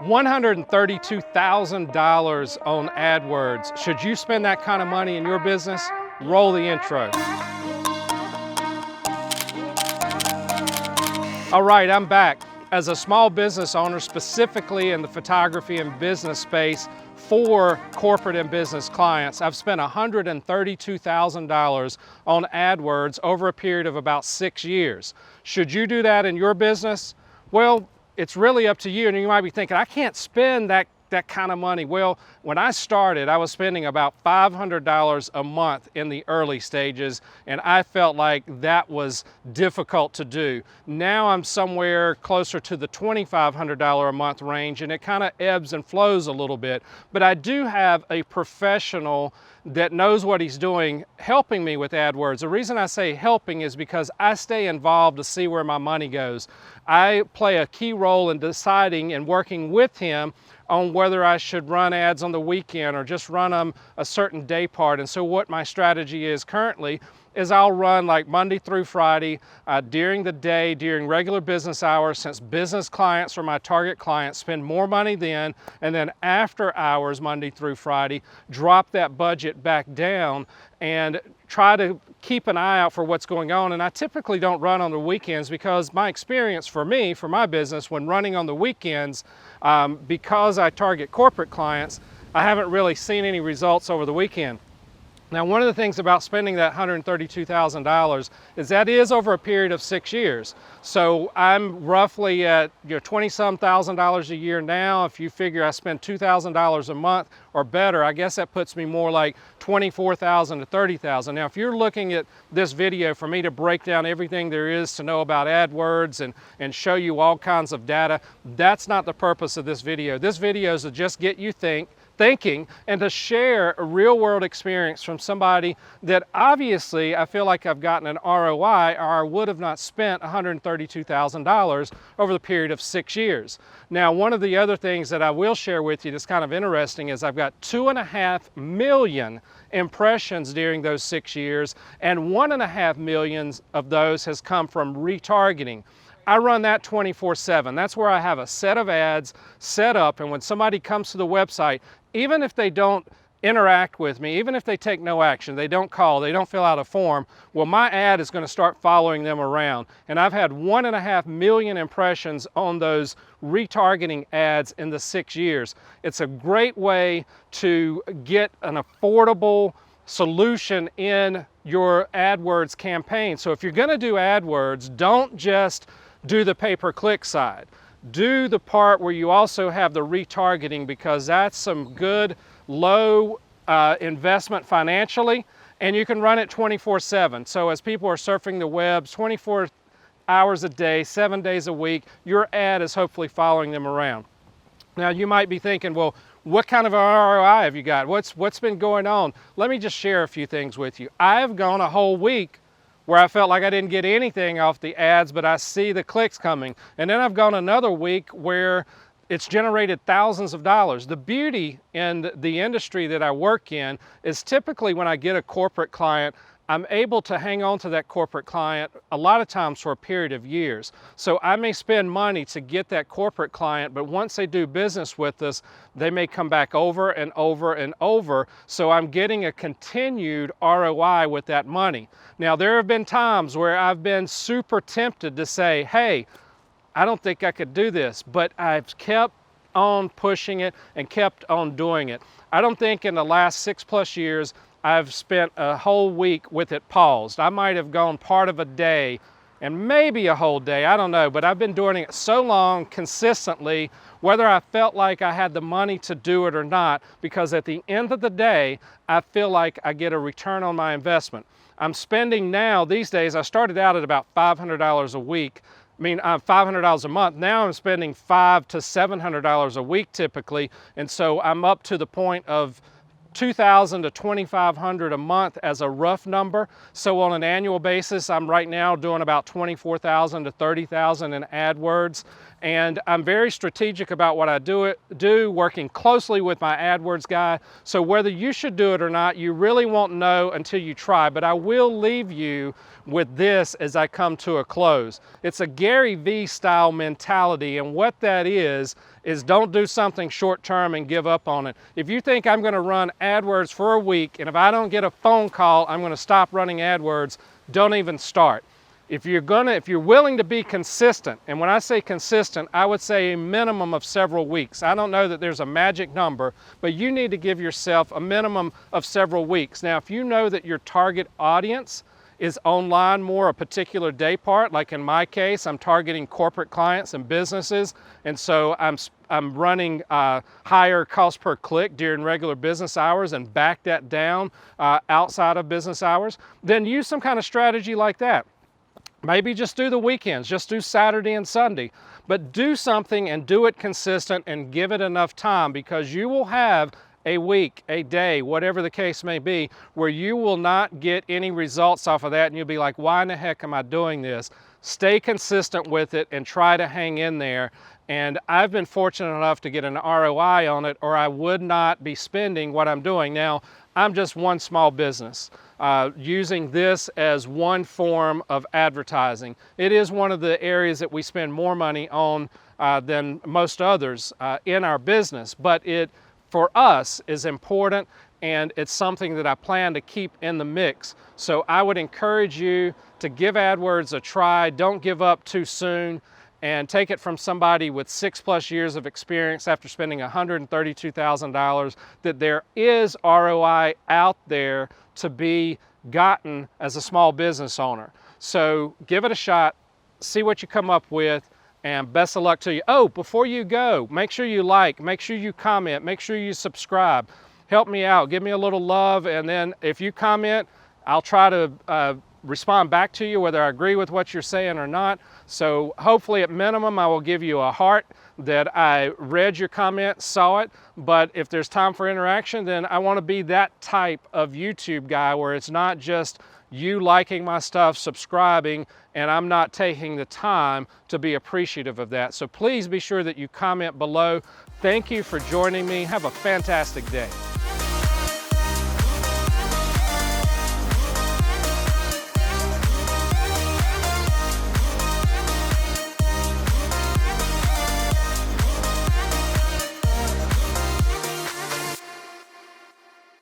$132,000 on AdWords. Should you spend that kind of money in your business? Roll the intro. All right, I'm back. As a small business owner, specifically in the photography and business space for corporate and business clients, I've spent $132,000 on AdWords over a period of about 6 years. Should you do that in your business? Well, it's really up to you, and you might be thinking, I can't spend that kind of money. Well, when I started, I was spending about $500 a month in the early stages, and I felt like that was difficult to do. Now I'm somewhere closer to the $2,500 a month range, and it kind of ebbs and flows a little bit. But I do have a professional that knows what he's doing helping me with AdWords. The reason I say helping is because I stay involved to see where my money goes. I play a key role in deciding and working with him on whether I should run ads on the weekend or just run them a certain day part. And so what my strategy is currently is I'll run like Monday through Friday during the day, during regular business hours, since business clients are my target clients, spend more money then, and then after hours, Monday through Friday, drop that budget back down and try to keep an eye out for what's going on. And I typically don't run on the weekends because my experience for me, for my business, when running on the weekends, because I target corporate clients, I haven't really seen any results over the weekend. Now, one of the things about spending that $132,000 is that is over a period of 6 years. So I'm roughly at $20-some thousand a year now. If you figure I spend $2,000 a month or better, I guess that puts me more like $24,000 to $30,000. Now, if you're looking at this video for me to break down everything there is to know about AdWords and show you all kinds of data, that's not the purpose of this video. This video is to just get you thinking and to share a real world experience from somebody that obviously I feel like I've gotten an ROI, or I would have not spent $132,000 over the period of 6 years. Now, one of the other things that I will share with you that's kind of interesting is I've got 2.5 million impressions during those 6 years, and 1.5 million of those has come from retargeting. I run that 24/7. That's where I have a set of ads set up, and when somebody comes to the website, even if they don't interact with me, even if they take no action, they don't call, they don't fill out a form, well, my ad is going to start following them around. And I've had 1.5 million impressions on those retargeting ads in the 6 years. It's a great way to get an affordable solution in your AdWords campaign. So if you're going to do AdWords, don't just do the pay-per-click side. Do the part where you also have the retargeting, because that's some good low investment financially, and you can run it 24/7. So as people are surfing the webs 24 hours a day, 7 days a week, your ad is hopefully following them around. Now you might be thinking, well, what kind of ROI have you got? What's been going on? Let me just share a few things with you. I've gone a whole week where I felt like I didn't get anything off the ads, but I see the clicks coming. And then I've gone another week where it's generated thousands of dollars. The beauty in the industry that I work in is typically when I get a corporate client, I'm able to hang on to that corporate client a lot of times for a period of years. So I may spend money to get that corporate client, but once they do business with us, they may come back over and over and over. So I'm getting a continued ROI with that money. Now, there have been times where I've been super tempted to say, hey, I don't think I could do this, but I've kept on pushing it and kept on doing it. I don't think in the last 6+ years I've spent a whole week with it paused. I might have gone part of a day and maybe a whole day, I don't know, but I've been doing it so long consistently, whether I felt like I had the money to do it or not, because at the end of the day, I feel like I get a return on my investment. I'm spending now, these days, I started out at about $500 a week. $500 a month. Now I'm spending $500 to $700 a week typically, and so I'm up to the point of $2,000 to $2,500 a month as a rough number. So on an annual basis, I'm right now doing about $24,000 to $30,000 in AdWords. And I'm very strategic about what I do, working closely with my AdWords guy. So whether you should do it or not, you really won't know until you try. But I will leave you with this as I come to a close. It's a Gary Vee style mentality, and what that is don't do something short term and give up on it. If you think I'm going to run AdWords for a week, and if I don't get a phone call, I'm going to stop running AdWords, don't even start. If you're willing to be consistent, and when I say consistent, I would say a minimum of several weeks. I don't know that there's a magic number, but you need to give yourself a minimum of several weeks. Now, if you know that your target audience is online more a particular day part, like in my case, I'm targeting corporate clients and businesses, and so I'm running higher cost per click during regular business hours and back that down outside of business hours, then use some kind of strategy like that. Maybe just do the weekends, just do Saturday and Sunday, but do something and do it consistent and give it enough time, because you will have a week, a day, whatever the case may be, where you will not get any results off of that and you'll be like, why in the heck am I doing this? Stay consistent with it and try to hang in there. And I've been fortunate enough to get an ROI on it, or I would not be spending what I'm doing. Now, I'm just one small business using this as one form of advertising. It is one of the areas that we spend more money on than most others in our business, but it, for us, is important, and it's something that I plan to keep in the mix. So I would encourage you to give AdWords a try. Don't give up too soon, and take it from somebody with 6+ years of experience after spending $132,000 that there is ROI out there to be gotten as a small business owner. So give it a shot, see what you come up with, and best of luck to you. Oh, before you go, make sure you like, make sure you comment, make sure you subscribe. Help me out, give me a little love, and then if you comment, I'll try to respond back to you whether I agree with what you're saying or not. So hopefully at minimum I will give you a heart that I read your comment, saw it, but if there's time for interaction, then I want to be that type of YouTube guy where it's not just you liking my stuff, subscribing, and I'm not taking the time to be appreciative of that. So please be sure that you comment below. Thank you for joining me. Have a fantastic day.